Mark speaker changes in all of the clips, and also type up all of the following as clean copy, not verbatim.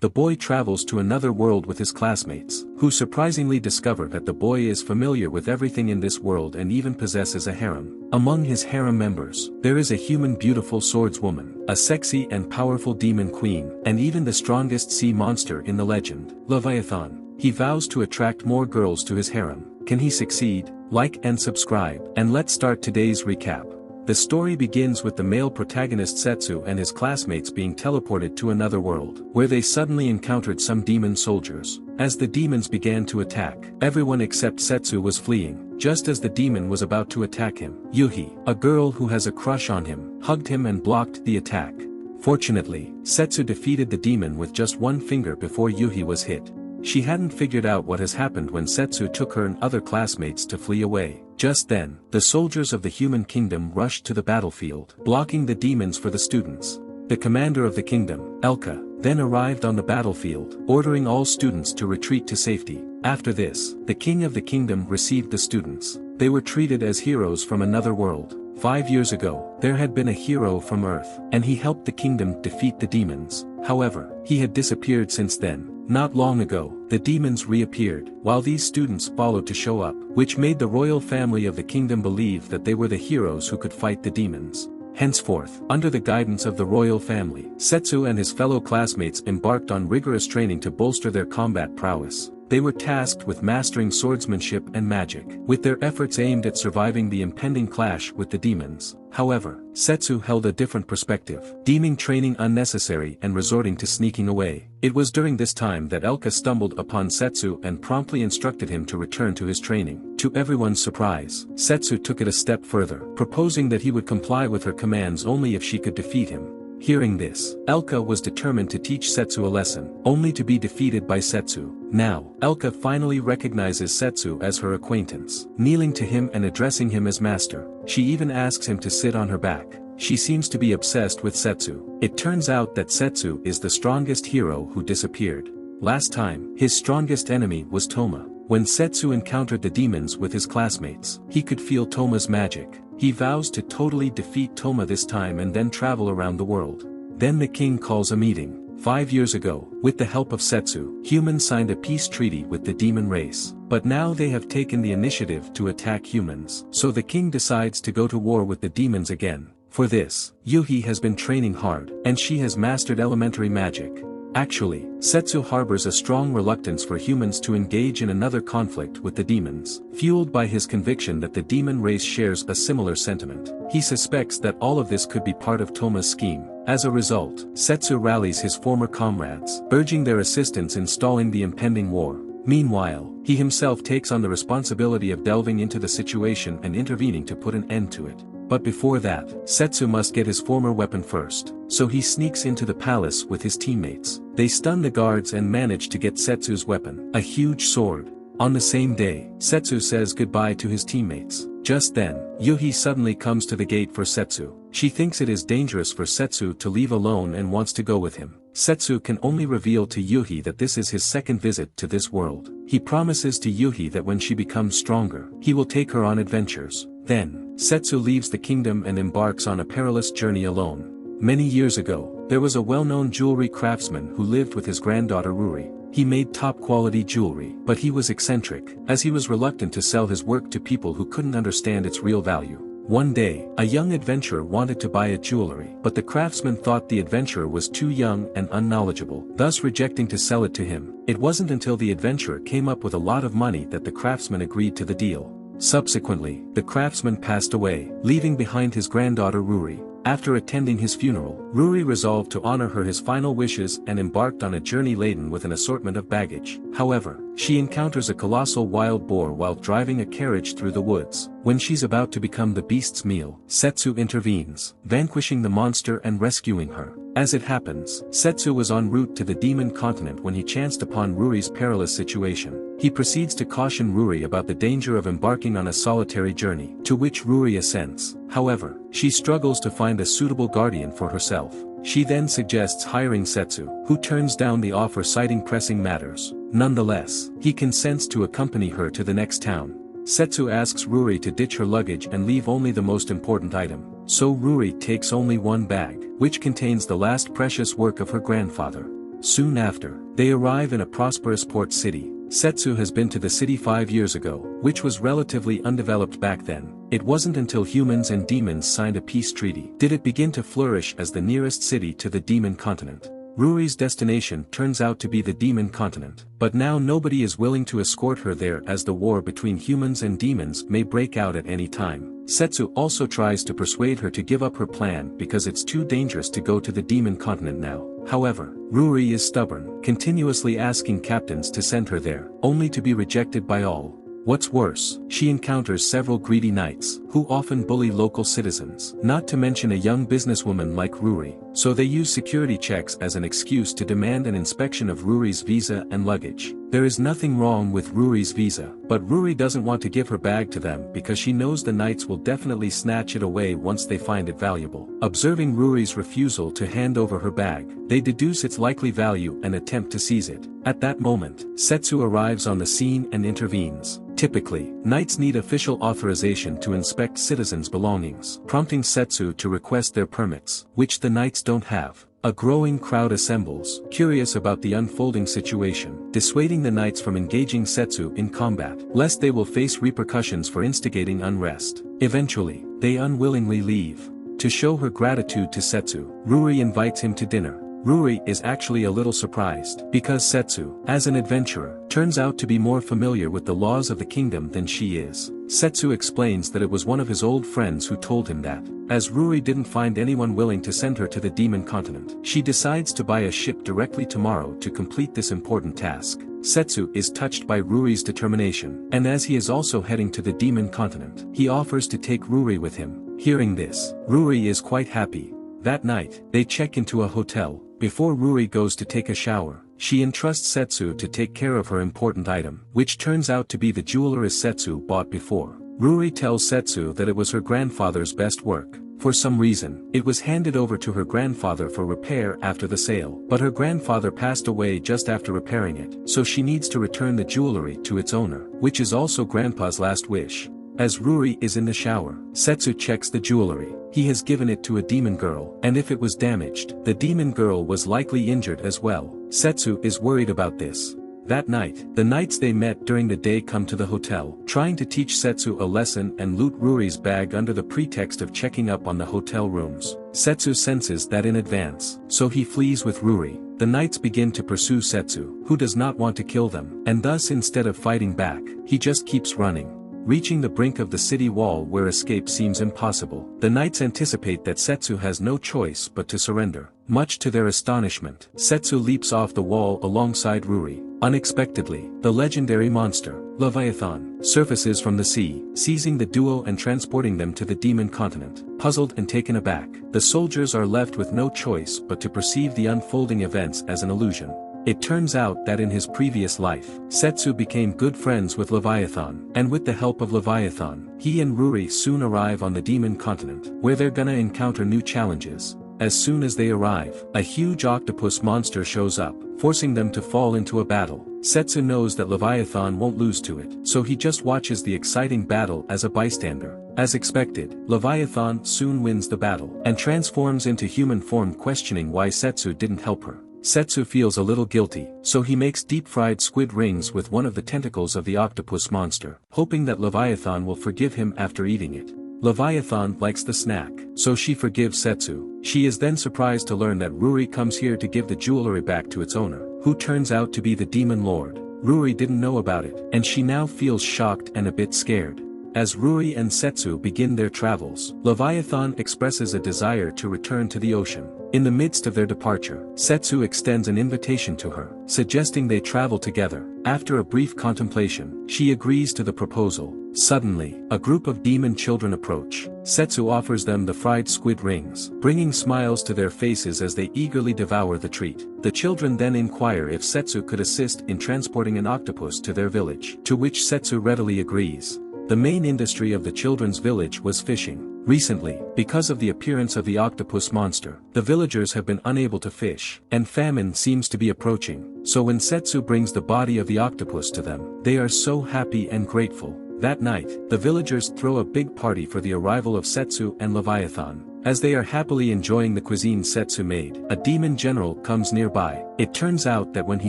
Speaker 1: the boy travels to another world with his classmates, who surprisingly discover that the boy is familiar with everything in this world and even possesses a harem. Among his harem members, there is a human beautiful swordswoman, a sexy and powerful demon queen, and even the strongest sea monster in the legend, Leviathan. He vows to attract more girls to his harem. Can he succeed? Like and subscribe. And let's start today's recap. The story begins with the male protagonist Setsu and his classmates being teleported to another world, where they suddenly encountered some demon soldiers. As the demons began to attack, everyone except Setsu was fleeing. Just as the demon was about to attack him, Yuhi, a girl who has a crush on him, hugged him and blocked the attack. Fortunately, Setsu defeated the demon with just one finger before Yuhi was hit. She hadn't figured out what has happened when Setsu took her and other classmates to flee away. Just then, the soldiers of the human kingdom rushed to the battlefield, blocking the demons for the students. The commander of the kingdom, Elka, then arrived on the battlefield, ordering all students to retreat to safety. After this, the king of the kingdom received the students. They were treated as heroes from another world. 5 years ago, there had been a hero from Earth, and he helped the kingdom defeat the demons. However, he had disappeared since then. Not long ago, the demons reappeared, while these students followed to show up, which made the royal family of the kingdom believe that they were the heroes who could fight the demons. Henceforth, under the guidance of the royal family, Setsu and his fellow classmates embarked on rigorous training to bolster their combat prowess. They were tasked with mastering swordsmanship and magic, with their efforts aimed at surviving the impending clash with the demons. However, Setsu held a different perspective, deeming training unnecessary and resorting to sneaking away. It was during this time that Elka stumbled upon Setsu and promptly instructed him to return to his training. To everyone's surprise, Setsu took it a step further, proposing that he would comply with her commands only if she could defeat him. Hearing this, Elka was determined to teach Setsu a lesson, only to be defeated by Setsu. Now, Elka finally recognizes Setsu as her acquaintance. Kneeling to him and addressing him as master, she even asks him to sit on her back. She seems to be obsessed with Setsu. It turns out that Setsu is the strongest hero who disappeared. Last time, his strongest enemy was Toma. When Setsu encountered the demons with his classmates, he could feel Toma's magic. He vows to totally defeat Toma this time and then travel around the world. Then the king calls a meeting. 5 years ago, with the help of Setsu, humans signed a peace treaty with the demon race. But now they have taken the initiative to attack humans. So the king decides to go to war with the demons again. For this, Yuhi has been training hard, and she has mastered elementary magic. Actually, Setsu harbors a strong reluctance for humans to engage in another conflict with the demons, fueled by his conviction that the demon race shares a similar sentiment. He suspects that all of this could be part of Toma's scheme. As a result, Setsu rallies his former comrades, urging their assistance in stalling the impending war. Meanwhile, he himself takes on the responsibility of delving into the situation and intervening to put an end to it. But before that, Setsu must get his former weapon first, so he sneaks into the palace with his teammates. They stun the guards and manage to get Setsu's weapon, a huge sword. On the same day, Setsu says goodbye to his teammates. Just then, Yuhi suddenly comes to the gate for Setsu. She thinks it is dangerous for Setsu to leave alone and wants to go with him. Setsu can only reveal to Yuhi that this is his second visit to this world. He promises to Yuhi that when she becomes stronger, he will take her on adventures. Then, Setsu leaves the kingdom and embarks on a perilous journey alone. Many years ago, there was a well-known jewelry craftsman who lived with his granddaughter Ruri. He made top-quality jewelry, but he was eccentric, as he was reluctant to sell his work to people who couldn't understand its real value. One day, a young adventurer wanted to buy a jewelry, but the craftsman thought the adventurer was too young and unknowledgeable, thus rejecting to sell it to him. It wasn't until the adventurer came up with a lot of money that the craftsman agreed to the deal. Subsequently, the craftsman passed away, leaving behind his granddaughter Ruri. After attending his funeral, Ruri resolved to honor her his final wishes and embarked on a journey laden with an assortment of baggage. However, she encounters a colossal wild boar while driving a carriage through the woods. When she's about to become the beast's meal, Setsu intervenes, vanquishing the monster and rescuing her. As it happens, Setsu was en route to the demon continent when he chanced upon Ruri's perilous situation. He proceeds to caution Ruri about the danger of embarking on a solitary journey, to which Ruri assents. However, she struggles to find a suitable guardian for herself. She then suggests hiring Setsu, who turns down the offer citing pressing matters. Nonetheless, he consents to accompany her to the next town. Setsu asks Ruri to ditch her luggage and leave only the most important item. So Ruri takes only one bag, which contains the last precious work of her grandfather. Soon after, they arrive in a prosperous port city. Setsu has been to the city 5 years ago, which was relatively undeveloped back then. It wasn't until humans and demons signed a peace treaty did it begin to flourish as the nearest city to the demon continent. Ruri's destination turns out to be the demon continent, but now nobody is willing to escort her there as the war between humans and demons may break out at any time. Setsu also tries to persuade her to give up her plan because it's too dangerous to go to the demon continent now. However, Ruri is stubborn, continuously asking captains to send her there, only to be rejected by all. What's worse, she encounters several greedy knights, who often bully local citizens, not to mention a young businesswoman like Ruri, so they use security checks as an excuse to demand an inspection of Ruri's visa and luggage. There is nothing wrong with Ruri's visa, but Ruri doesn't want to give her bag to them because she knows the knights will definitely snatch it away once they find it valuable. Observing Ruri's refusal to hand over her bag, they deduce its likely value and attempt to seize it. At that moment, Setsu arrives on the scene and intervenes. Typically, knights need official authorization to inspect citizens' belongings, prompting Setsu to request their permits, which the knights don't have. A growing crowd assembles, curious about the unfolding situation, dissuading the knights from engaging Setsu in combat, lest they will face repercussions for instigating unrest. Eventually, they unwillingly leave. To show her gratitude to Setsu, Ruri invites him to dinner. Ruri is actually a little surprised, because Setsu, as an adventurer, turns out to be more familiar with the laws of the kingdom than she is. Setsu explains that it was one of his old friends who told him that. As Ruri didn't find anyone willing to send her to the demon continent, she decides to buy a ship directly tomorrow to complete this important task. Setsu is touched by Ruri's determination, and as he is also heading to the demon continent, he offers to take Ruri with him. Hearing this, Ruri is quite happy. That night, they check into a hotel. Before Ruri goes to take a shower, she entrusts Setsu to take care of her important item, which turns out to be the jewelry Setsu bought before. Ruri tells Setsu that it was her grandfather's best work. For some reason, it was handed over to her grandfather for repair after the sale, but her grandfather passed away just after repairing it, so she needs to return the jewelry to its owner, which is also Grandpa's last wish. As Ruri is in the shower, Setsu checks the jewelry. He has given it to a demon girl, and if it was damaged, the demon girl was likely injured as well. Setsu is worried about this. That night, the knights they met during the day come to the hotel, trying to teach Setsu a lesson and loot Ruri's bag under the pretext of checking up on the hotel rooms. Setsu senses that in advance, so he flees with Ruri. The knights begin to pursue Setsu, who does not want to kill them, and thus instead of fighting back, he just keeps running. Reaching the brink of the city wall where escape seems impossible, the knights anticipate that Setsu has no choice but to surrender. Much to their astonishment, Setsu leaps off the wall alongside Ruri. Unexpectedly, the legendary monster, Leviathan, surfaces from the sea, seizing the duo and transporting them to the demon continent. Puzzled and taken aback, the soldiers are left with no choice but to perceive the unfolding events as an illusion. It turns out that in his previous life, Setsu became good friends with Leviathan, and with the help of Leviathan, he and Ruri soon arrive on the demon continent, where they're gonna encounter new challenges. As soon as they arrive, a huge octopus monster shows up, forcing them to fall into a battle. Setsu knows that Leviathan won't lose to it, so he just watches the exciting battle as a bystander. As expected, Leviathan soon wins the battle, and transforms into human form, questioning why Setsu didn't help her. Setsu feels a little guilty, so he makes deep-fried squid rings with one of the tentacles of the octopus monster, hoping that Leviathan will forgive him after eating it. Leviathan likes the snack, so she forgives Setsu. She is then surprised to learn that Ruri comes here to give the jewelry back to its owner, who turns out to be the demon lord. Ruri didn't know about it, and she now feels shocked and a bit scared. As Ruri and Setsu begin their travels, Leviathan expresses a desire to return to the ocean. In the midst of their departure, Setsu extends an invitation to her, suggesting they travel together. After a brief contemplation, she agrees to the proposal. Suddenly, a group of demon children approach. Setsu offers them the fried squid rings, bringing smiles to their faces as they eagerly devour the treat. The children then inquire if Setsu could assist in transporting an octopus to their village, to which Setsu readily agrees. The main industry of the children's village was fishing. Recently, because of the appearance of the octopus monster, the villagers have been unable to fish, and famine seems to be approaching, so when Setsu brings the body of the octopus to them, they are so happy and grateful. That night, the villagers throw a big party for the arrival of Setsu and Leviathan. As they are happily enjoying the cuisine Setsu made, a demon general comes nearby. It turns out that when he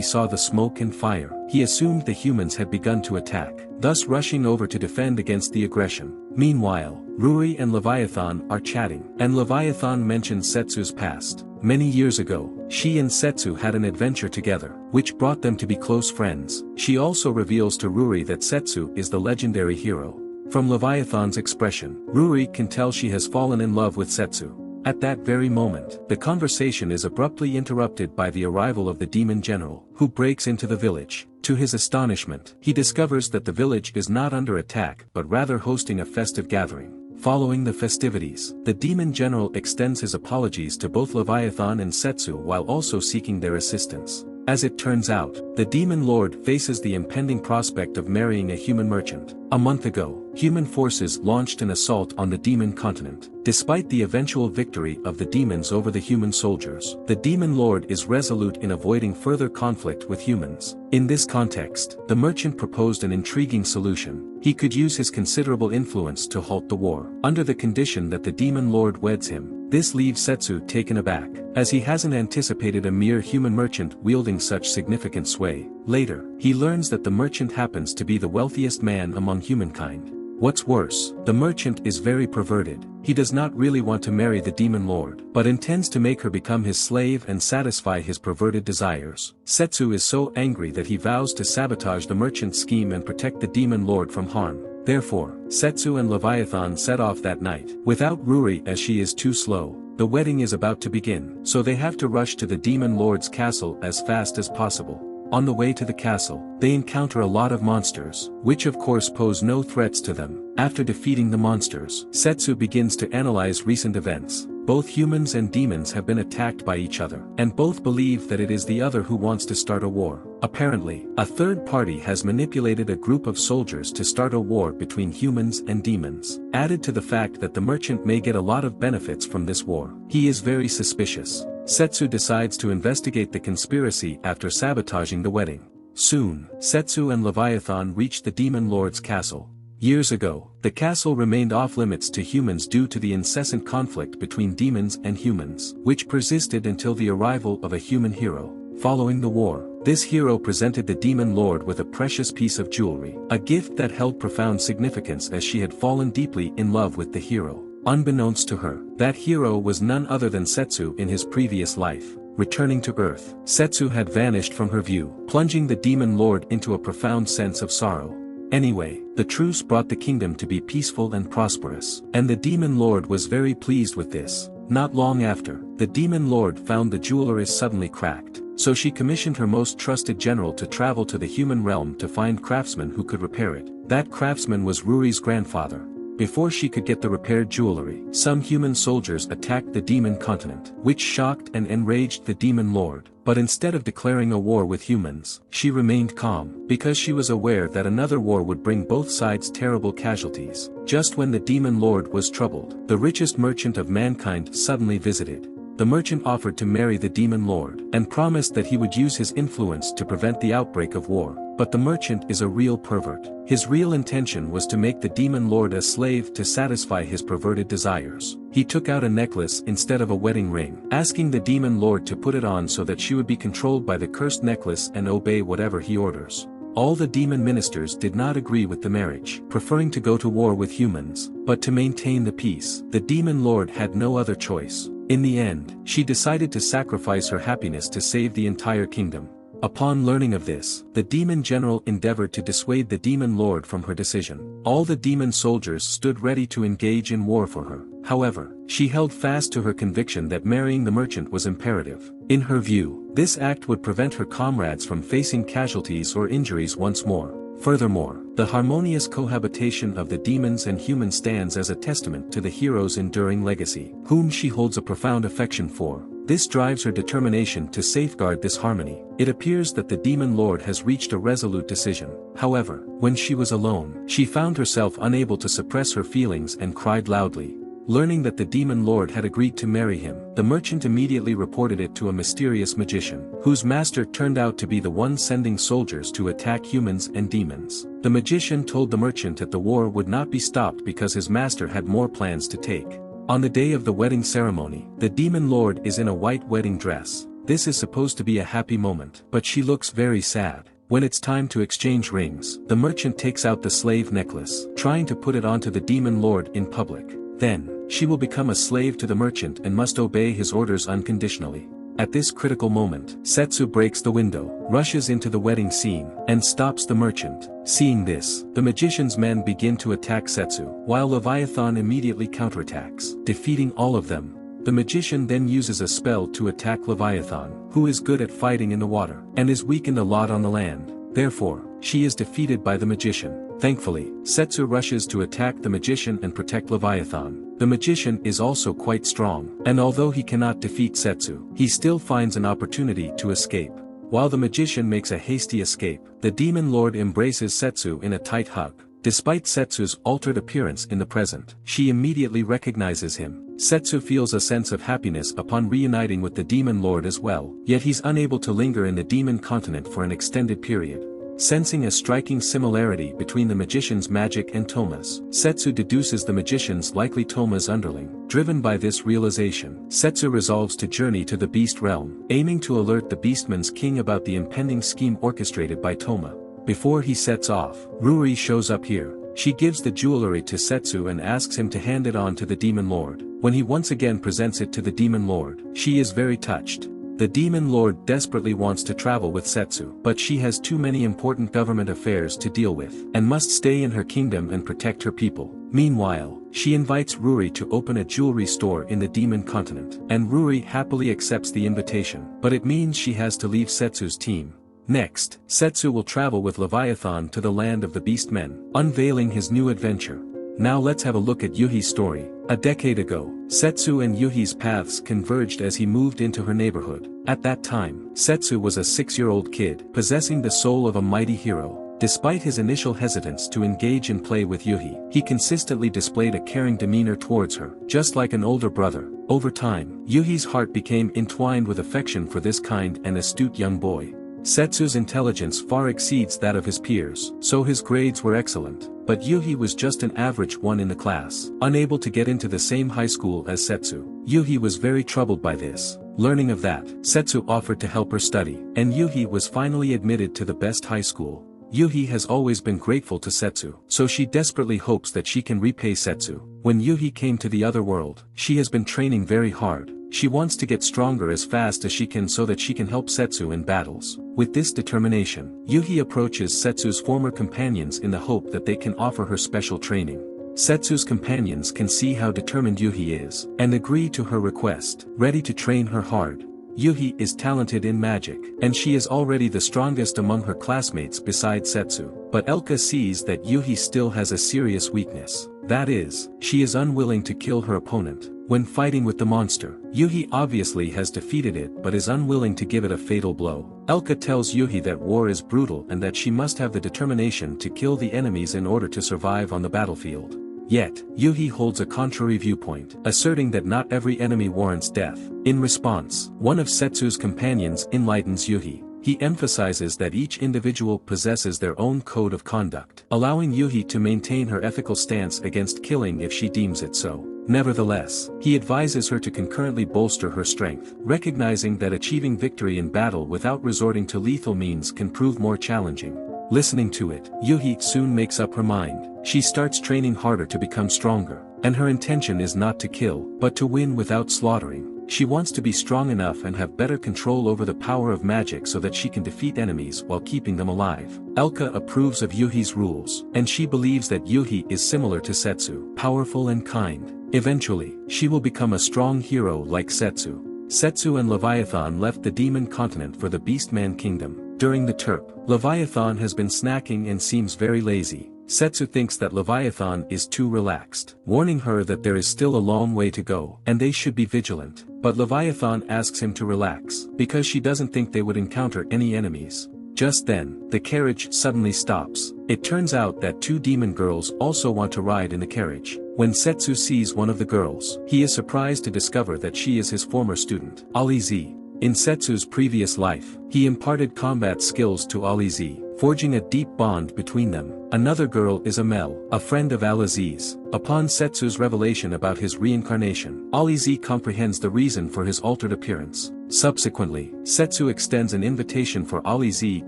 Speaker 1: saw the smoke and fire, he assumed the humans had begun to attack, thus rushing over to defend against the aggression. Meanwhile, Ruri and Leviathan are chatting, and Leviathan mentions Setsu's past. Many years ago, she and Setsu had an adventure together, which brought them to be close friends. She also reveals to Ruri that Setsu is the legendary hero. From Leviathan's expression, Ruri can tell she has fallen in love with Setsu. At that very moment, the conversation is abruptly interrupted by the arrival of the demon general, who breaks into the village. To his astonishment, he discovers that the village is not under attack but rather hosting a festive gathering. Following the festivities, the demon general extends his apologies to both Leviathan and Setsu while also seeking their assistance. As it turns out, the demon lord faces the impending prospect of marrying a human merchant. A month ago, human forces launched an assault on the demon continent. Despite the eventual victory of the demons over the human soldiers, the demon lord is resolute in avoiding further conflict with humans. In this context, the merchant proposed an intriguing solution. He could use his considerable influence to halt the war, under the condition that the demon lord weds him. This leaves Setsu taken aback, as he hasn't anticipated a mere human merchant wielding such significant sway. Later, he learns that the merchant happens to be the wealthiest man among humankind. What's worse, the merchant is very perverted. He does not really want to marry the demon lord, but intends to make her become his slave and satisfy his perverted desires. Setsu is so angry that he vows to sabotage the merchant's scheme and protect the demon lord from harm. Therefore, Setsu and Leviathan set off that night. Without Ruri, as she is too slow, the wedding is about to begin, so they have to rush to the demon lord's castle as fast as possible. On the way to the castle, they encounter a lot of monsters, which of course pose no threats to them. After defeating the monsters, Setsu begins to analyze recent events. Both humans and demons have been attacked by each other, and both believe that it is the other who wants to start a war. Apparently, a third party has manipulated a group of soldiers to start a war between humans and demons. Added to the fact that the merchant may get a lot of benefits from this war, he is very suspicious. Setsu decides to investigate the conspiracy after sabotaging the wedding. Soon, Setsu and Leviathan reach the demon lord's castle. Years ago, the castle remained off-limits to humans due to the incessant conflict between demons and humans, which persisted until the arrival of a human hero. Following the war, this hero presented the demon lord with a precious piece of jewelry, a gift that held profound significance as she had fallen deeply in love with the hero. Unbeknownst to her, that hero was none other than Setsu in his previous life. Returning to Earth, Setsu had vanished from her view, plunging the demon lord into a profound sense of sorrow. Anyway, the truce brought the kingdom to be peaceful and prosperous, and the demon lord was very pleased with this. Not long after, the demon lord found the jeweler is suddenly cracked, so she commissioned her most trusted general to travel to the human realm to find craftsmen who could repair it. That craftsman was Ruri's grandfather. Before she could get the repaired jewelry, some human soldiers attacked the demon continent, which shocked and enraged the demon lord. But instead of declaring a war with humans, she remained calm, because she was aware that another war would bring both sides terrible casualties. Just when the demon lord was troubled, the richest merchant of mankind suddenly visited. The merchant offered to marry the demon lord, and promised that he would use his influence to prevent the outbreak of war. But the merchant is a real pervert. His real intention was to make the demon lord a slave to satisfy his perverted desires. He took out a necklace instead of a wedding ring, asking the demon lord to put it on so that she would be controlled by the cursed necklace and obey whatever he orders. All the demon ministers did not agree with the marriage, preferring to go to war with humans, but to maintain the peace, the demon lord had no other choice. In the end, she decided to sacrifice her happiness to save the entire kingdom. Upon learning of this, the demon general endeavored to dissuade the demon lord from her decision. All the demon soldiers stood ready to engage in war for her. However, she held fast to her conviction that marrying the merchant was imperative. In her view, this act would prevent her comrades from facing casualties or injuries once more. Furthermore, the harmonious cohabitation of the demons and humans stands as a testament to the hero's enduring legacy, whom she holds a profound affection for. This drives her determination to safeguard this harmony. It appears that the demon lord has reached a resolute decision. However, when she was alone, she found herself unable to suppress her feelings and cried loudly. Learning that the demon lord had agreed to marry him, the merchant immediately reported it to a mysterious magician, whose master turned out to be the one sending soldiers to attack humans and demons. The magician told the merchant that the war would not be stopped because his master had more plans to take. On the day of the wedding ceremony, the demon lord is in a white wedding dress. This is supposed to be a happy moment, but she looks very sad. When it's time to exchange rings, the merchant takes out the slave necklace, trying to put it onto the demon lord in public. Then, she will become a slave to the merchant and must obey his orders unconditionally. At this critical moment, Setsu breaks the window, rushes into the wedding scene, and stops the merchant. Seeing this, the magician's men begin to attack Setsu, while Leviathan immediately counterattacks, defeating all of them. The magician then uses a spell to attack Leviathan, who is good at fighting in the water, and is weakened a lot on the land. Therefore, she is defeated by the magician. Thankfully, Setsu rushes to attack the magician and protect Leviathan. The magician is also quite strong, and although he cannot defeat Setsu, he still finds an opportunity to escape. While the magician makes a hasty escape, the demon lord embraces Setsu in a tight hug. Despite Setsu's altered appearance in the present, she immediately recognizes him. Setsu feels a sense of happiness upon reuniting with the demon lord as well, yet he's unable to linger in the demon continent for an extended period. Sensing a striking similarity between the magician's magic and Toma's, Setsu deduces the magician's likely Toma's underling. Driven by this realization, Setsu resolves to journey to the beast realm, aiming to alert the beastman's king about the impending scheme orchestrated by Toma. Before he sets off, Ruri shows up here. She gives the jewelry to Setsu and asks him to hand it on to the demon lord. When he once again presents it to the demon lord, she is very touched. The demon lord desperately wants to travel with Setsu, but she has too many important government affairs to deal with, and must stay in her kingdom and protect her people. Meanwhile, she invites Ruri to open a jewelry store in the demon continent, and Ruri happily accepts the invitation, but it means she has to leave Setsu's team. Next, Setsu will travel with Leviathan to the land of the beastmen, unveiling his new adventure. Now let's have a look at Yuhi's story. A decade ago, Setsu and Yuhi's paths converged as he moved into her neighborhood. At that time, Setsu was a 6-year-old kid, possessing the soul of a mighty hero. Despite his initial hesitance to engage in play with Yuhi, he consistently displayed a caring demeanor towards her, just like an older brother. Over time, Yuhi's heart became entwined with affection for this kind and astute young boy. Setsu's intelligence far exceeds that of his peers, so his grades were excellent, but Yuhi was just an average one in the class, unable to get into the same high school as Setsu. Yuhi was very troubled by this. Learning of that, Setsu offered to help her study, and Yuhi was finally admitted to the best high school. Yuhi has always been grateful to Setsu, so she desperately hopes that she can repay Setsu. When Yuhi came to the other world, she has been training very hard. She wants to get stronger as fast as she can so that she can help Setsu in battles. With this determination, Yuhi approaches Setsu's former companions in the hope that they can offer her special training. Setsu's companions can see how determined Yuhi is, and agree to her request, ready to train her hard. Yuhi is talented in magic, and she is already the strongest among her classmates besides Setsu. But Elka sees that Yuhi still has a serious weakness. That is, she is unwilling to kill her opponent. When fighting with the monster, Yuhi obviously has defeated it but is unwilling to give it a fatal blow. Elka tells Yuhi that war is brutal and that she must have the determination to kill the enemies in order to survive on the battlefield. Yet, Yuhi holds a contrary viewpoint, asserting that not every enemy warrants death. In response, one of Setsu's companions enlightens Yuhi. He emphasizes that each individual possesses their own code of conduct, allowing Yuhi to maintain her ethical stance against killing if she deems it so. Nevertheless, he advises her to concurrently bolster her strength, recognizing that achieving victory in battle without resorting to lethal means can prove more challenging. Listening to it, Yuhi soon makes up her mind. She starts training harder to become stronger, and her intention is not to kill, but to win without slaughtering. She wants to be strong enough and have better control over the power of magic so that she can defeat enemies while keeping them alive. Elka approves of Yuhi's rules, and she believes that Yuhi is similar to Setsu, powerful and kind. Eventually, she will become a strong hero like Setsu. Setsu and Leviathan left the demon continent for the Beastman kingdom. During the trip, Leviathan has been snacking and seems very lazy. Setsu thinks that Leviathan is too relaxed, warning her that there is still a long way to go, and they should be vigilant. But Leviathan asks him to relax, because she doesn't think they would encounter any enemies. Just then, the carriage suddenly stops. It turns out that 2 demon girls also want to ride in the carriage. When Setsu sees one of the girls, he is surprised to discover that she is his former student, Ali Z. In Setsu's previous life, he imparted combat skills to Ali Z, forging a deep bond between them. Another girl is Amel, a friend of Al-Aziz. Upon Setsu's revelation about his reincarnation, Al-Aziz comprehends the reason for his altered appearance. Subsequently, Setsu extends an invitation for Al-Aziz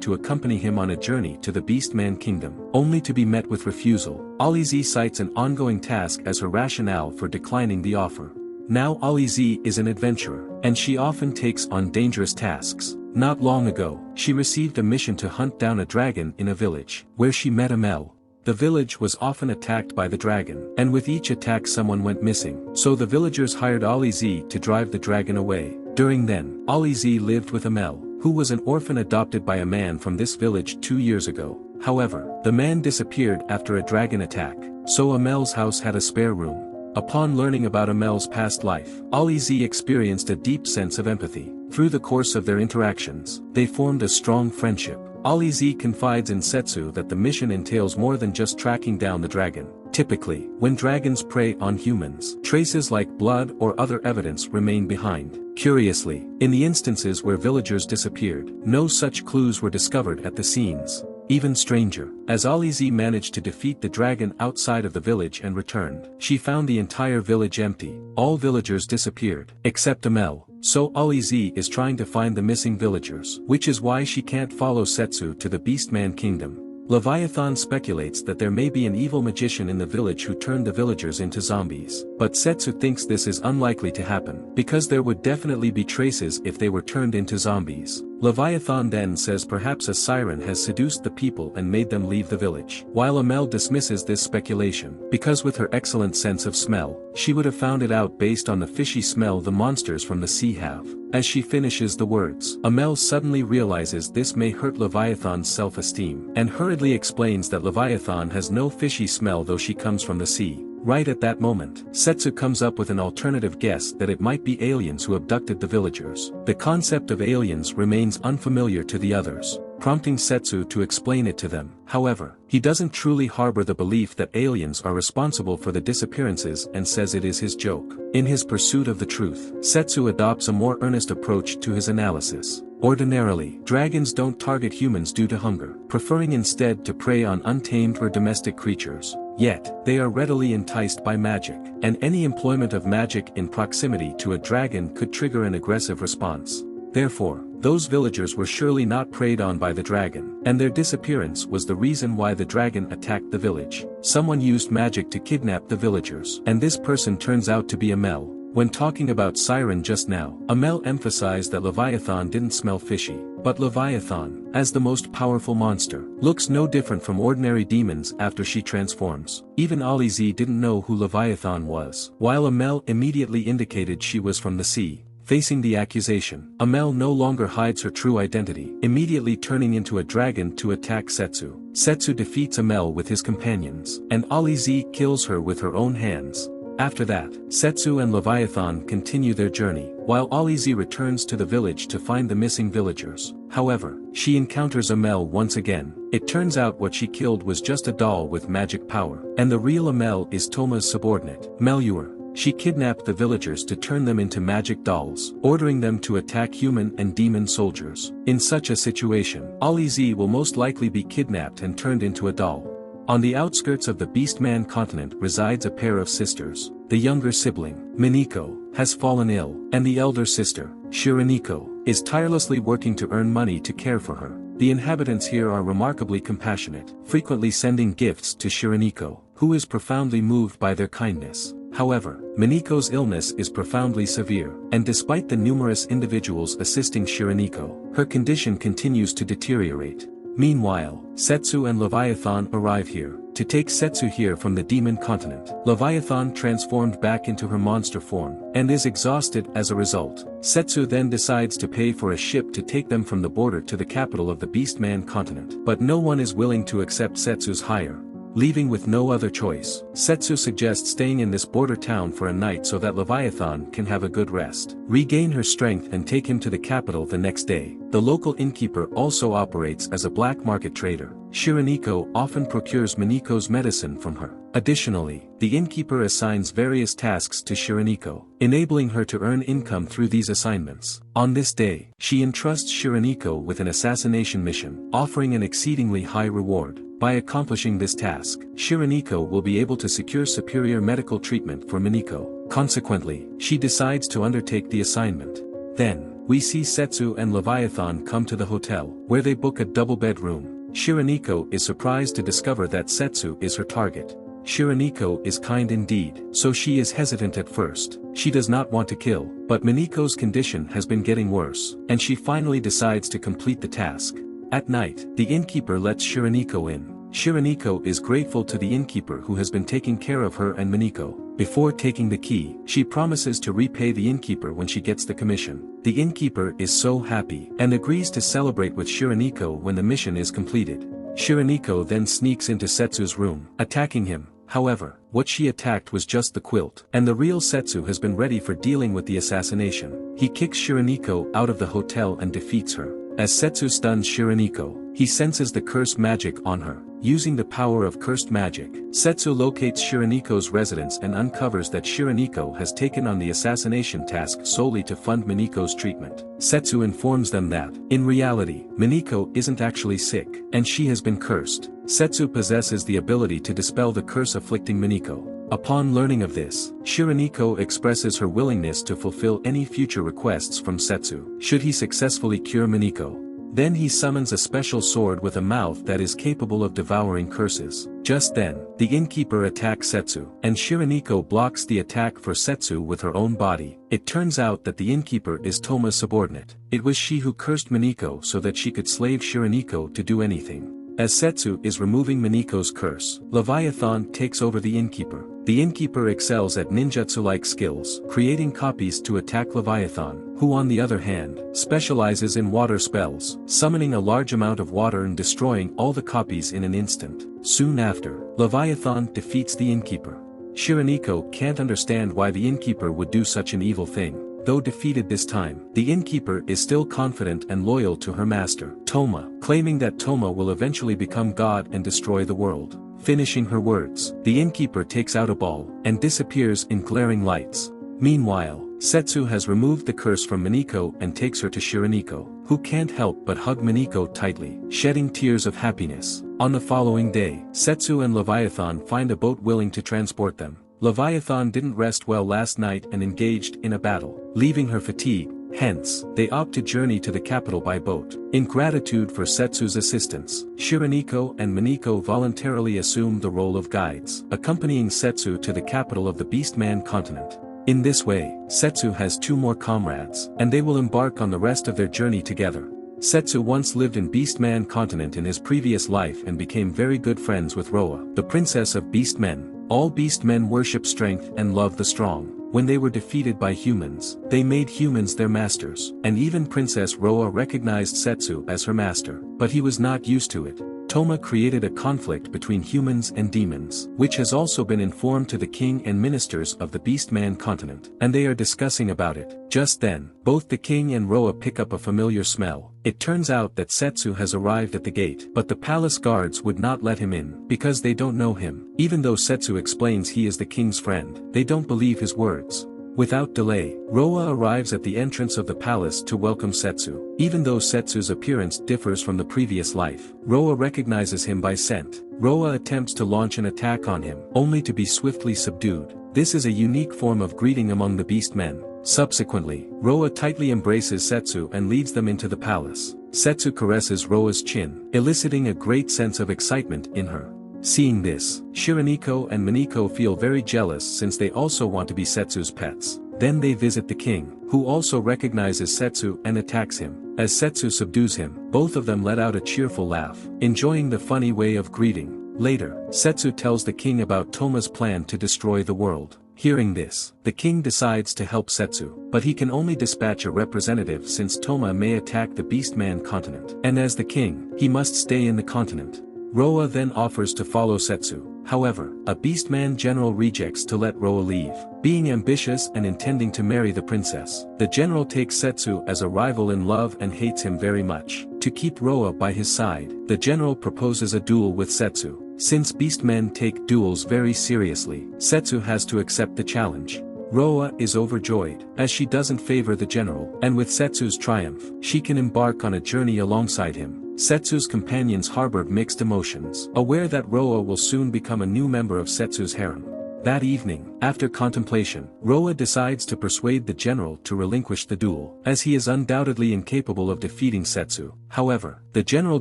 Speaker 1: to accompany him on a journey to the Beastman Kingdom, only to be met with refusal. Al-Aziz cites an ongoing task as her rationale for declining the offer. Now Al-Aziz is an adventurer, and she often takes on dangerous tasks. Not long ago, she received a mission to hunt down a dragon in a village, where she met Amel. The village was often attacked by the dragon, and with each attack someone went missing, so the villagers hired Al-Aziz to drive the dragon away. During then, Al-Aziz lived with Amel, who was an orphan adopted by a man from this village 2 years ago. However, the man disappeared after a dragon attack, so Amel's house had a spare room. Upon learning about Amel's past life, Al-Aziz experienced a deep sense of empathy. Through the course of their interactions, they formed a strong friendship. Al-Aziz confides in Setsu that the mission entails more than just tracking down the dragon. Typically, when dragons prey on humans, traces like blood or other evidence remain behind. Curiously, in the instances where villagers disappeared, no such clues were discovered at the scenes. Even stranger, as Al-Aziz managed to defeat the dragon outside of the village and returned, she found the entire village empty. All villagers disappeared, except Amel, so Al-Aziz is trying to find the missing villagers, which is why she can't follow Setsu to the Beastman Kingdom. Leviathan speculates that there may be an evil magician in the village who turned the villagers into zombies, but Setsu thinks this is unlikely to happen, because there would definitely be traces if they were turned into zombies. Leviathan then says perhaps a siren has seduced the people and made them leave the village, while Amel dismisses this speculation, because with her excellent sense of smell, she would have found it out based on the fishy smell the monsters from the sea have. As she finishes the words, Amel suddenly realizes this may hurt Leviathan's self-esteem, and hurriedly explains that Leviathan has no fishy smell though she comes from the sea. Right at that moment, Setsu comes up with an alternative guess that it might be aliens who abducted the villagers. The concept of aliens remains unfamiliar to the others, prompting Setsu to explain it to them. However, he doesn't truly harbor the belief that aliens are responsible for the disappearances and says it is his joke. In his pursuit of the truth, Setsu adopts a more earnest approach to his analysis. Ordinarily, dragons don't target humans due to hunger, preferring instead to prey on untamed or domestic creatures. Yet, they are readily enticed by magic, and any employment of magic in proximity to a dragon could trigger an aggressive response. Therefore, those villagers were surely not preyed on by the dragon, and their disappearance was the reason why the dragon attacked the village. Someone used magic to kidnap the villagers, and this person turns out to be Amel. When talking about Siren just now, Amel emphasized that Leviathan didn't smell fishy, but Leviathan, as the most powerful monster, looks no different from ordinary demons after she transforms. Even Al-Aziz didn't know who Leviathan was, while Amel immediately indicated she was from the sea. Facing the accusation, Amel no longer hides her true identity, immediately turning into a dragon to attack Setsu. Setsu defeats Amel with his companions, and Al-Aziz kills her with her own hands. After that, Setsu and Leviathan continue their journey, while Al-Aziz returns to the village to find the missing villagers. However, she encounters Amel once again. It turns out what she killed was just a doll with magic power, and the real Amel is Toma's subordinate, Melur. She kidnapped the villagers to turn them into magic dolls, ordering them to attack human and demon soldiers. In such a situation, Al-Aziz will most likely be kidnapped and turned into a doll. On the outskirts of the Beastman continent resides a pair of sisters. The younger sibling, Mineko, has fallen ill, and the elder sister, Shiraneko, is tirelessly working to earn money to care for her. The inhabitants here are remarkably compassionate, frequently sending gifts to Shiraneko, who is profoundly moved by their kindness. However, Mineko's illness is profoundly severe, and despite the numerous individuals assisting Shiraneko, her condition continues to deteriorate. Meanwhile, Setsu and Leviathan arrive here, to take Setsu here from the demon continent. Leviathan transformed back into her monster form, and is exhausted as a result. Setsu then decides to pay for a ship to take them from the border to the capital of the Beastman continent, but no one is willing to accept Setsu's hire. leaving with no other choice. Setsu suggests staying in this border town for a night so that Leviathan can have a good rest, regain her strength and take him to the capital the next day. The local innkeeper also operates as a black market trader. Shironiko often procures Miniko's medicine from her. Additionally, the innkeeper assigns various tasks to Shironiko, enabling her to earn income through these assignments. On this day, she entrusts Shironiko with an assassination mission, offering an exceedingly high reward. By accomplishing this task, Shironiko will be able to secure superior medical treatment for Miniko. Consequently, she decides to undertake the assignment. Then, we see Setsu and Leviathan come to the hotel, where they book a double bedroom. Shironiko is surprised to discover that Setsu is her target. Shironiko is kind indeed, so she is hesitant at first. She does not want to kill, but Miniko's condition has been getting worse, and she finally decides to complete the task. At night, the innkeeper lets Shironiko in. Shironiko is grateful to the innkeeper who has been taking care of her and Miniko. Before taking the key, she promises to repay the innkeeper when she gets the commission. The innkeeper is so happy, and agrees to celebrate with Shironiko when the mission is completed. Shironiko then sneaks into Setsu's room, attacking him. However, what she attacked was just the quilt, and the real Setsu has been ready for dealing with the assassination. He kicks Shironiko out of the hotel and defeats her. As Setsu stuns Shironiko, he senses the cursed magic on her. Using the power of cursed magic, Setsu locates Shironiko's residence and uncovers that Shironiko has taken on the assassination task solely to fund Miniko's treatment. Setsu informs them that, in reality, Miniko isn't actually sick, and she has been cursed. Setsu possesses the ability to dispel the curse afflicting Miniko. Upon learning of this, Shironiko expresses her willingness to fulfill any future requests from Setsu, should he successfully cure Miniko. Then he summons a special sword with a mouth that is capable of devouring curses. Just then, the innkeeper attacks Setsu, and Shironiko blocks the attack for Setsu with her own body. It turns out that the innkeeper is Toma's subordinate. It was she who cursed Miniko so that she could slave Shironiko to do anything. As Setsu is removing Miniko's curse, Leviathan takes over the innkeeper. The innkeeper excels at ninjutsu-like skills, creating copies to attack Leviathan, who on the other hand, specializes in water spells, summoning a large amount of water and destroying all the copies in an instant. Soon after, Leviathan defeats the innkeeper. Shironiko can't understand why the innkeeper would do such an evil thing. Though defeated this time, the innkeeper is still confident and loyal to her master, Toma, claiming that Toma will eventually become God and destroy the world. Finishing her words, the innkeeper takes out a ball, and disappears in glaring lights. Meanwhile, Setsu has removed the curse from Miniko and takes her to Shironiko, who can't help but hug Miniko tightly, shedding tears of happiness. On the following day, Setsu and Leviathan find a boat willing to transport them. Leviathan didn't rest well last night and engaged in a battle, leaving her fatigued. Hence, they opt to journey to the capital by boat. In gratitude for Setsu's assistance, Shironiko and Miniko voluntarily assume the role of guides, accompanying Setsu to the capital of the Beastman continent. In this way, Setsu has two more comrades, and they will embark on the rest of their journey together. Setsu once lived in Beastman continent in his previous life and became very good friends with Roa, the princess of Beastmen. All beastmen worship strength and love the strong. When they were defeated by humans, they made humans their masters, and even Princess Roa recognized Setsu as her master, but he was not used to it. Toma created a conflict between humans and demons, which has also been informed to the king and ministers of the Beastman continent, and they are discussing about it. Just then, both the king and Roa pick up a familiar smell. It turns out that Setsu has arrived at the gate, but the palace guards would not let him in, because they don't know him. Even though Setsu explains he is the king's friend, they don't believe his words. Without delay, Roa arrives at the entrance of the palace to welcome Setsu. Even though Setsu's appearance differs from the previous life, Roa recognizes him by scent. Roa attempts to launch an attack on him, only to be swiftly subdued. This is a unique form of greeting among the beastmen. Subsequently, Roa tightly embraces Setsu and leads them into the palace. Setsu caresses Roa's chin, eliciting a great sense of excitement in her. Seeing this, Shironiko and Miniko feel very jealous since they also want to be Setsu's pets. Then they visit the king, who also recognizes Setsu and attacks him. As Setsu subdues him, both of them let out a cheerful laugh, enjoying the funny way of greeting. Later, Setsu tells the king about Toma's plan to destroy the world. Hearing this, the king decides to help Setsu, but he can only dispatch a representative since Toma may attack the Beastman continent. And as the king, he must stay in the continent. Roa then offers to follow Setsu. However, a Beastman general rejects to let Roa leave. Being ambitious and intending to marry the princess, the general takes Setsu as a rival in love and hates him very much. To keep Roa by his side, the general proposes a duel with Setsu. Since Beastmen take duels very seriously, Setsu has to accept the challenge. Roa is overjoyed, as she doesn't favor the general, and with Setsu's triumph, she can embark on a journey alongside him. Setsu's companions harbored mixed emotions, aware that Roa will soon become a new member of Setsu's harem. That evening, after contemplation, Roa decides to persuade the general to relinquish the duel, as he is undoubtedly incapable of defeating Setsu. However, the general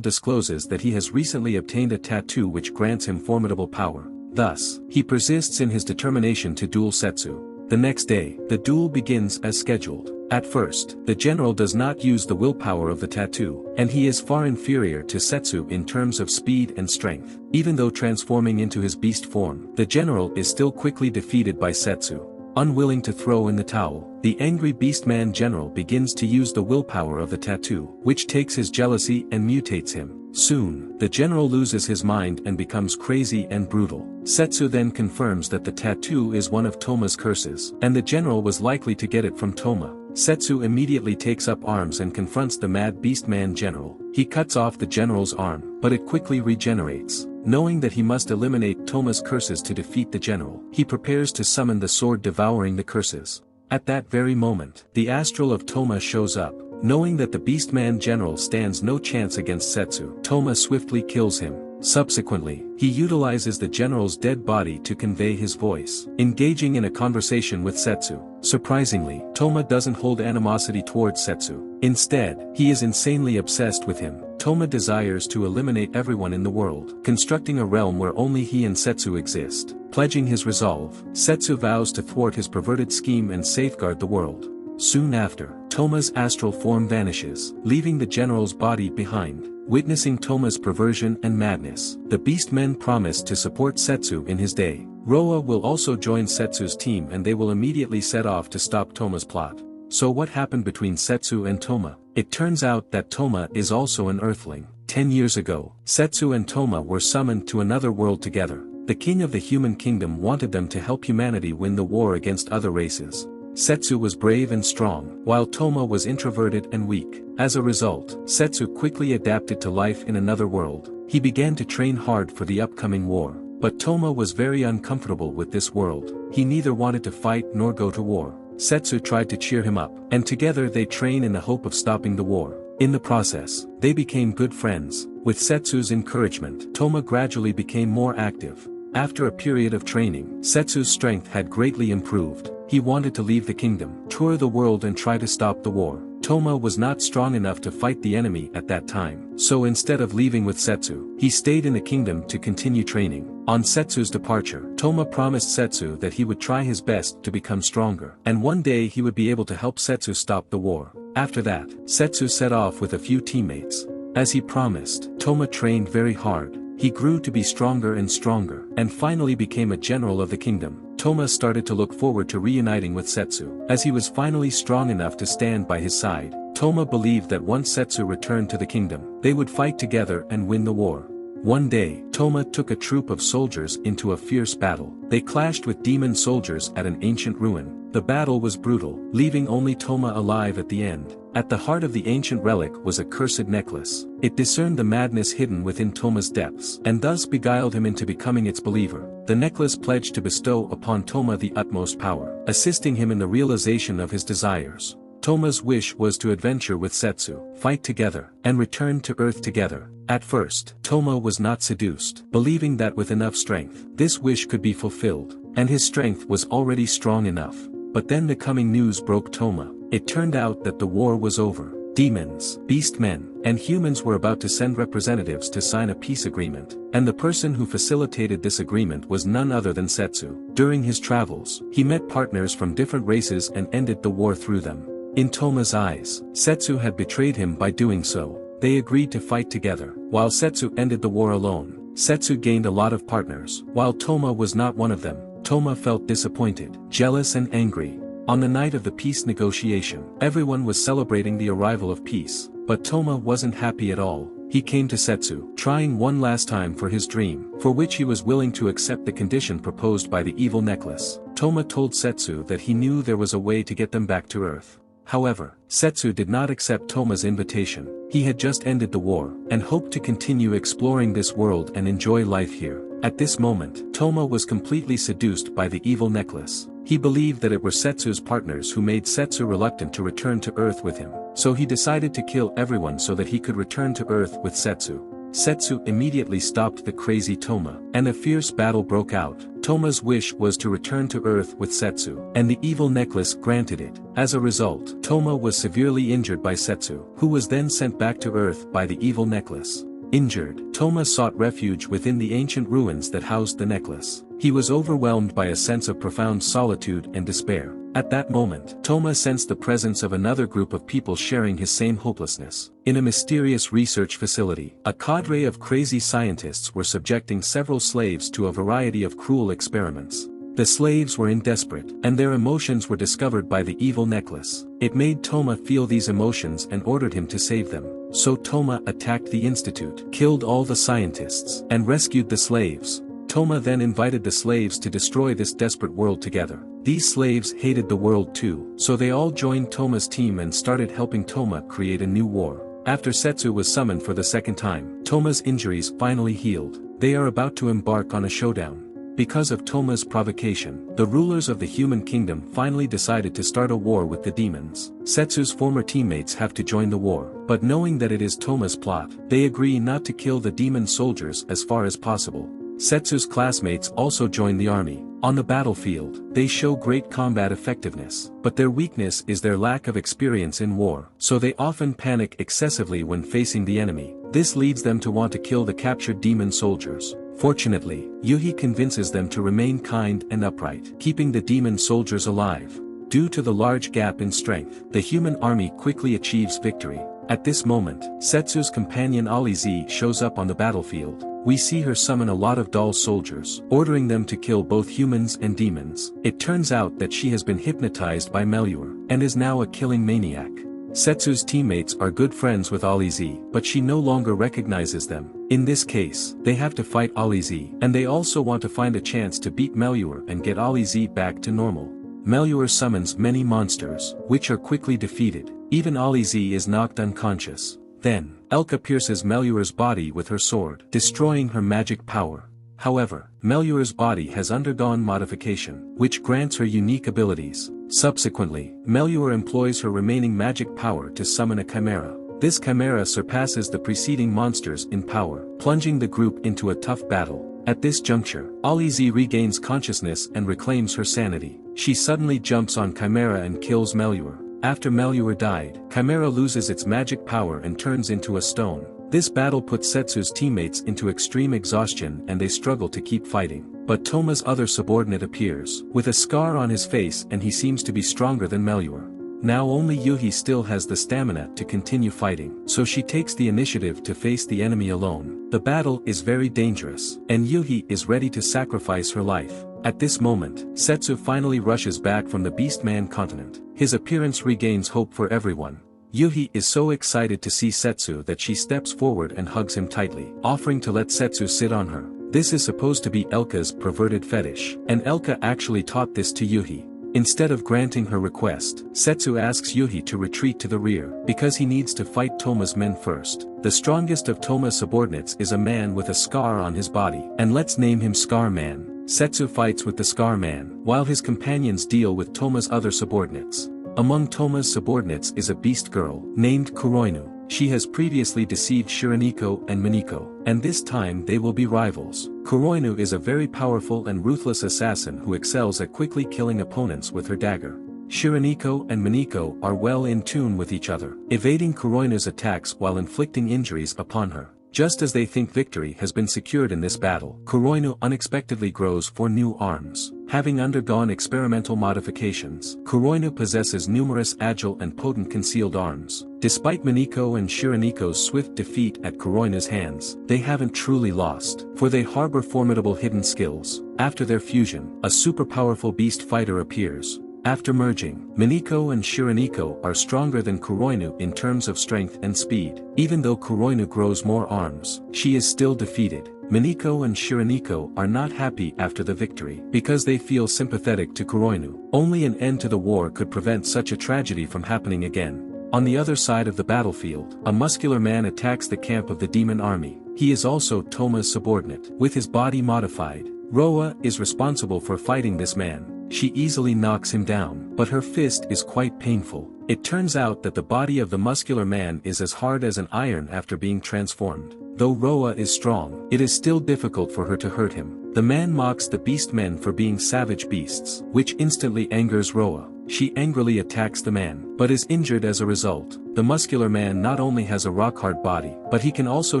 Speaker 1: discloses that he has recently obtained a tattoo which grants him formidable power. Thus, he persists in his determination to duel Setsu. The next day, the duel begins as scheduled. At first, the general does not use the willpower of the tattoo, and he is far inferior to Setsu in terms of speed and strength. Even though transforming into his beast form, the general is still quickly defeated by Setsu. Unwilling to throw in the towel, the angry Beastman general begins to use the willpower of the tattoo, which takes his jealousy and mutates him. Soon, the general loses his mind and becomes crazy and brutal. Setsu then confirms that the tattoo is one of Toma's curses, and the general was likely to get it from Toma. Setsu immediately takes up arms and confronts the mad Beastman general. He cuts off the general's arm, but it quickly regenerates. Knowing that he must eliminate Toma's curses to defeat the general, he prepares to summon the sword devouring the curses. At that very moment, the astral of Toma shows up. Knowing that the Beastman general stands no chance against Setsu, Toma swiftly kills him. Subsequently, he utilizes the general's dead body to convey his voice, engaging in a conversation with Setsu. Surprisingly, Toma doesn't hold animosity towards Setsu. Instead, he is insanely obsessed with him. Toma desires to eliminate everyone in the world, constructing a realm where only he and Setsu exist. Pledging his resolve, Setsu vows to thwart his perverted scheme and safeguard the world. Soon after, Toma's astral form vanishes, leaving the general's body behind. Witnessing Toma's perversion and madness, the Beastmen promise to support Setsu in his day. Roa will also join Setsu's team and they will immediately set off to stop Toma's plot. So what happened between Setsu and Toma? It turns out that Toma is also an earthling. 10 years ago, Setsu and Toma were summoned to another world together. The king of the human kingdom wanted them to help humanity win the war against other races. Setsu was brave and strong, while Toma was introverted and weak. As a result, Setsu quickly adapted to life in another world. He began to train hard for the upcoming war. But Toma was very uncomfortable with this world. He neither wanted to fight nor go to war. Setsu tried to cheer him up, and together they train in the hope of stopping the war. In the process, they became good friends. With Setsu's encouragement, Toma gradually became more active. After a period of training, Setsu's strength had greatly improved. He wanted to leave the kingdom, tour the world and try to stop the war. Toma was not strong enough to fight the enemy at that time, so instead of leaving with Setsu, he stayed in the kingdom to continue training. On Setsu's departure, Toma promised Setsu that he would try his best to become stronger, and one day he would be able to help Setsu stop the war. After that, Setsu set off with a few teammates. As he promised, Toma trained very hard. He grew to be stronger and stronger, and finally became a general of the kingdom. Toma started to look forward to reuniting with Setsu, as he was finally strong enough to stand by his side. Toma believed that once Setsu returned to the kingdom, they would fight together and win the war. One day, Toma took a troop of soldiers into a fierce battle. They clashed with demon soldiers at an ancient ruin. The battle was brutal, leaving only Toma alive at the end. At the heart of the ancient relic was a cursed necklace. It discerned the madness hidden within Toma's depths, and thus beguiled him into becoming its believer. The necklace pledged to bestow upon Toma the utmost power, assisting him in the realization of his desires. Toma's wish was to adventure with Setsu, fight together, and return to Earth together. At first, Toma was not seduced, believing that with enough strength, this wish could be fulfilled, and his strength was already strong enough. But then the coming news broke Toma. It turned out that the war was over. Demons, beastmen, and humans were about to send representatives to sign a peace agreement, and the person who facilitated this agreement was none other than Setsu. During his travels, he met partners from different races and ended the war through them. In Toma's eyes, Setsu had betrayed him by doing so. They agreed to fight together, while Setsu ended the war alone. Setsu gained a lot of partners, while Toma was not one of them. Toma felt disappointed, jealous and angry. On the night of the peace negotiation, everyone was celebrating the arrival of peace, but Toma wasn't happy at all. he came to Setsu, trying one last time for his dream, for which he was willing to accept the condition proposed by the evil necklace. Toma told Setsu that he knew there was a way to get them back to Earth. However, Setsu did not accept Toma's invitation. He had just ended the war, and hoped to continue exploring this world and enjoy life here. At this moment, Toma was completely seduced by the evil necklace. He believed that it were Setsu's partners who made Setsu reluctant to return to Earth with him, so he decided to kill everyone so that he could return to Earth with Setsu. Setsu immediately stopped the crazy Toma, and a fierce battle broke out. Toma's wish was to return to Earth with Setsu, and the evil necklace granted it. As a result, Toma was severely injured by Setsu, who was then sent back to Earth by the evil necklace. Injured, Toma sought refuge within the ancient ruins that housed the necklace. He was overwhelmed by a sense of profound solitude and despair. At that moment, Toma sensed the presence of another group of people sharing his same hopelessness. In a mysterious research facility, a cadre of crazy scientists were subjecting several slaves to a variety of cruel experiments. The slaves were desperate, and their emotions were discovered by the evil necklace. It made Toma feel these emotions and ordered him to save them. So Toma attacked the institute, killed all the scientists, and rescued the slaves. Toma then invited the slaves to destroy this desperate world together. These slaves hated the world too, so they all joined Toma's team and started helping Toma create a new war. After Setsu was summoned for the second time, Toma's injuries finally healed. They are about to embark on a showdown. Because of Toma's provocation, the rulers of the human kingdom finally decided to start a war with the demons. Setsu's former teammates have to join the war, but knowing that it is Toma's plot, they agree not to kill the demon soldiers as far as possible. Setsu's classmates also join the army. On the battlefield, they show great combat effectiveness, but their weakness is their lack of experience in war, so they often panic excessively when facing the enemy. This leads them to want to kill the captured demon soldiers. Fortunately, Yuhi convinces them to remain kind and upright, keeping the demon soldiers alive. Due to the large gap in strength, the human army quickly achieves victory. At this moment, Setsu's companion Alize shows up on the battlefield. We see her summon a lot of doll soldiers, ordering them to kill both humans and demons. It turns out that she has been hypnotized by Melure, and is now a killing maniac. Setsu's teammates are good friends with Alize, but she no longer recognizes them. In this case, they have to fight Alize, and they also want to find a chance to beat Melure and get Alize back to normal. Melure summons many monsters, which are quickly defeated. Even Alize is knocked unconscious. Then, Elka pierces Melure's body with her sword, destroying her magic power. However, Melure's body has undergone modification, which grants her unique abilities. Subsequently, Melure employs her remaining magic power to summon a chimera. This chimera surpasses the preceding monsters in power, plunging the group into a tough battle. At this juncture, Alize regains consciousness and reclaims her sanity. She suddenly jumps on Chimera and kills Melure. After Melure died, Chimera loses its magic power and turns into a stone. This battle puts Setsu's teammates into extreme exhaustion and they struggle to keep fighting. But Toma's other subordinate appears, with a scar on his face, and he seems to be stronger than Melure. Now only Yuhi still has the stamina to continue fighting, so she takes the initiative to face the enemy alone. The battle is very dangerous, and Yuhi is ready to sacrifice her life. At this moment, Setsu finally rushes back from the Beastman continent. His appearance regains hope for everyone. Yuhi is so excited to see Setsu that she steps forward and hugs him tightly, offering to let Setsu sit on her. This is supposed to be Elka's perverted fetish, and Elka actually taught this to Yuhi. Instead of granting her request, Setsu asks Yuhi to retreat to the rear, because he needs to fight Toma's men first. The strongest of Toma's subordinates is a man with a scar on his body, and let's name him Scar Man. Setsu fights with the Scar Man, while his companions deal with Toma's other subordinates. Among Toma's subordinates is a beast girl, named Kuroinu. She has previously deceived Shiraniko and Miniko, and this time they will be rivals. Kuroinu is a very powerful and ruthless assassin who excels at quickly killing opponents with her dagger. Shiraniko and Miniko are well in tune with each other, evading Kuroinu's attacks while inflicting injuries upon her. Just as they think victory has been secured in this battle, Kuroinu unexpectedly grows 4 new arms. Having undergone experimental modifications, Kuroinu possesses numerous agile and potent concealed arms. Despite Miniko and Shiraniko's swift defeat at Kuroinu's hands, they haven't truly lost, for they harbor formidable hidden skills. After their fusion, a super powerful beast fighter appears. After merging, Mineko and Shiraneko are stronger than Kuroinu in terms of strength and speed. Even though Kuroinu grows more arms, she is still defeated. Mineko and Shiraneko are not happy after the victory because they feel sympathetic to Kuroinu. Only an end to the war could prevent such a tragedy from happening again. On the other side of the battlefield, a muscular man attacks the camp of the demon army. He is also Toma's subordinate. With his body modified, Roa is responsible for fighting this man. She easily knocks him down, but her fist is quite painful. It turns out that the body of the muscular man is as hard as an iron after being transformed. Though Roa is strong, it is still difficult for her to hurt him. The man mocks the beast men for being savage beasts, which instantly angers Roa. She angrily attacks the man, but is injured as a result. The muscular man not only has a rock-hard body, but he can also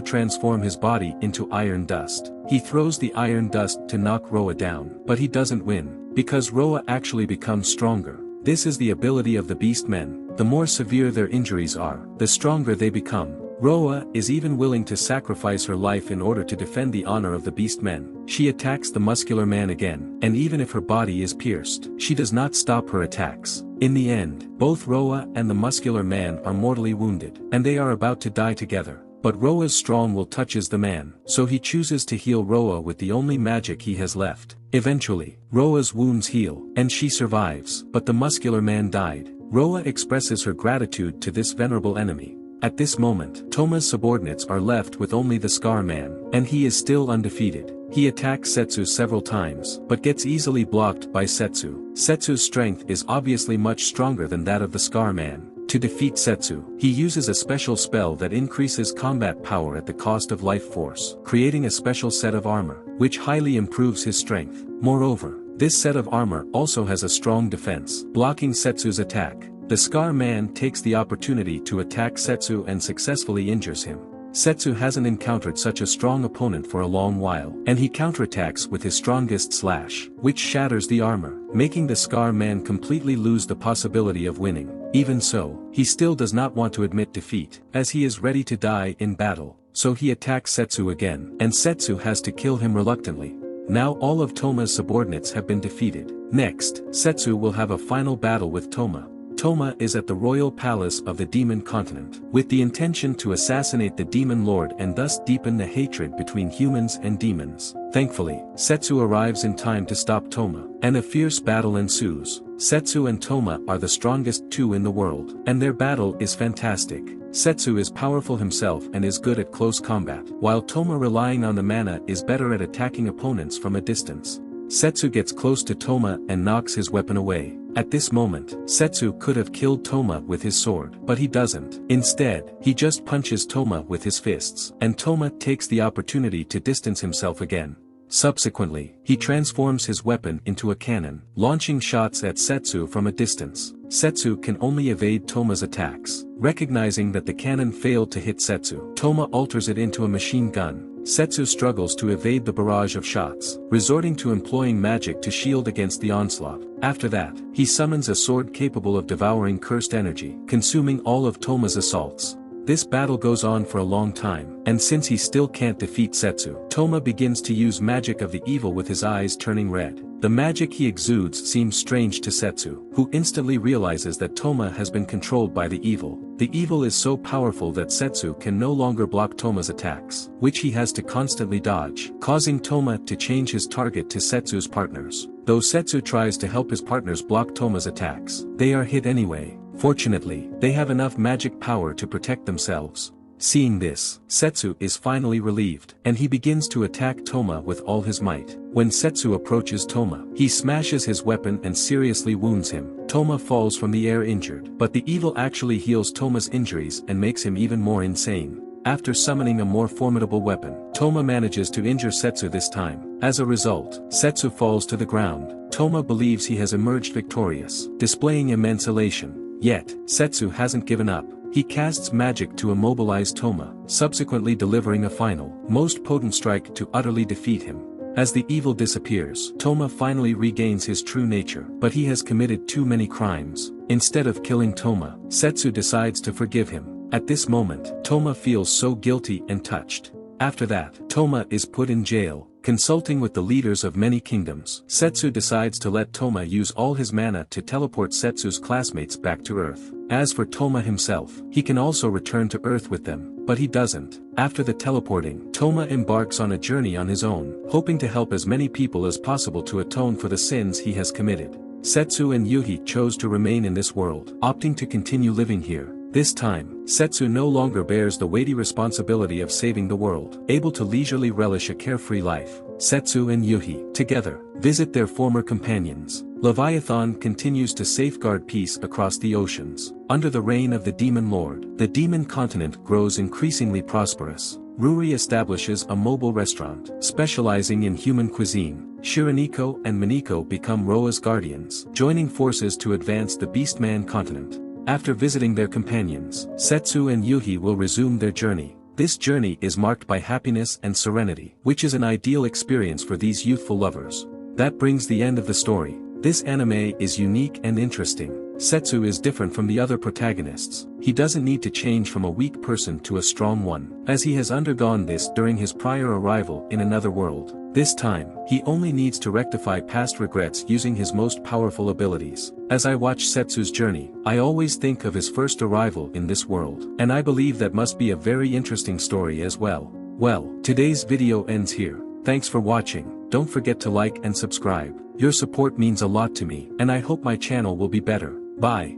Speaker 1: transform his body into iron dust. He throws the iron dust to knock Roa down, but he doesn't win, because Roa actually becomes stronger. This is the ability of the beast men. The more severe their injuries are, the stronger they become. Roa is even willing to sacrifice her life in order to defend the honor of the beast men. She attacks the muscular man again, and even if her body is pierced, she does not stop her attacks. In the end, both Roa and the muscular man are mortally wounded, and they are about to die together. But Roa's strong will touches the man, so he chooses to heal Roa with the only magic he has left. Eventually, Roa's wounds heal, and she survives, but the muscular man died. Roa expresses her gratitude to this venerable enemy. At this moment, Toma's subordinates are left with only the Scar Man, and he is still undefeated. He attacks Setsu several times, but gets easily blocked by Setsu. Setsu's strength is obviously much stronger than that of the Scar Man. To defeat Setsu, he uses a special spell that increases combat power at the cost of life force, creating a special set of armor, which highly improves his strength. Moreover, this set of armor also has a strong defense, blocking Setsu's attack. The Scar Man takes the opportunity to attack Setsu and successfully injures him. Setsu hasn't encountered such a strong opponent for a long while, and he counterattacks with his strongest slash, which shatters the armor, making the Scar Man completely lose the possibility of winning. Even so, he still does not want to admit defeat, as he is ready to die in battle, so he attacks Setsu again, and Setsu has to kill him reluctantly. Now all of Toma's subordinates have been defeated. Next, Setsu will have a final battle with Toma. Toma is at the royal palace of the demon continent, with the intention to assassinate the demon lord and thus deepen the hatred between humans and demons. Thankfully, Setsu arrives in time to stop Toma, and a fierce battle ensues. Setsu and Toma are the strongest two in the world, and their battle is fantastic. Setsu is powerful himself and is good at close combat, while Toma, relying on the mana, is better at attacking opponents from a distance. Setsu gets close to Toma and knocks his weapon away. At this moment, Setsu could have killed Toma with his sword, but he doesn't. Instead, he just punches Toma with his fists, and Toma takes the opportunity to distance himself again. Subsequently, he transforms his weapon into a cannon, launching shots at Setsu from a distance. Setsu can only evade Toma's attacks. Recognizing that the cannon failed to hit Setsu, Toma alters it into a machine gun. Setsu struggles to evade the barrage of shots, resorting to employing magic to shield against the onslaught. After that, he summons a sword capable of devouring cursed energy, consuming all of Toma's assaults. This battle goes on for a long time, and since he still can't defeat Setsu, Toma begins to use magic of the evil with his eyes turning red. The magic he exudes seems strange to Setsu, who instantly realizes that Toma has been controlled by the evil. The evil is so powerful that Setsu can no longer block Toma's attacks, which he has to constantly dodge, causing Toma to change his target to Setsu's partners. Though Setsu tries to help his partners block Toma's attacks, they are hit anyway. Fortunately, they have enough magic power to protect themselves. Seeing this, Setsu is finally relieved, and he begins to attack Toma with all his might. When Setsu approaches Toma, he smashes his weapon and seriously wounds him. Toma falls from the air injured, but the evil actually heals Toma's injuries and makes him even more insane. After summoning a more formidable weapon, Toma manages to injure Setsu this time. As a result, Setsu falls to the ground. Toma believes he has emerged victorious, displaying immense elation. Yet, Setsu hasn't given up. He casts magic to immobilize Toma, subsequently delivering a final, most potent strike to utterly defeat him. As the evil disappears, Toma finally regains his true nature, but he has committed too many crimes. Instead of killing Toma, Setsu decides to forgive him. At this moment, Toma feels so guilty and touched. After that, Toma is put in jail, Consulting with the leaders of many kingdoms, Setsu decides to let Toma use all his mana to teleport Setsu's classmates back to Earth. As for Toma himself, he can also return to Earth with them, but he doesn't. After the teleporting, Toma embarks on a journey on his own, hoping to help as many people as possible to atone for the sins he has committed. Setsu and Yuhi chose to remain in this world, opting to continue living here. This time, Setsu no longer bears the weighty responsibility of saving the world. Able to leisurely relish a carefree life, Setsu and Yuhi, together, visit their former companions. Leviathan continues to safeguard peace across the oceans. Under the reign of the Demon Lord, the Demon Continent grows increasingly prosperous. Ruri establishes a mobile restaurant, specializing in human cuisine. Shiraniko and Miniko become Roa's guardians, joining forces to advance the Beastman continent. After visiting their companions, Setsu and Yuhi will resume their journey. This journey is marked by happiness and serenity, which is an ideal experience for these youthful lovers. That brings the end of the story. This anime is unique and interesting. Setsu is different from the other protagonists. He doesn't need to change from a weak person to a strong one, as he has undergone this during his prior arrival in another world. This time, he only needs to rectify past regrets using his most powerful abilities. As I watch Setsu's journey, I always think of his first arrival in this world, and I believe that must be a very interesting story as well. Well, today's video ends here. Thanks for watching. Don't forget to like and subscribe. Your support means a lot to me, and I hope my channel will be better. Bye.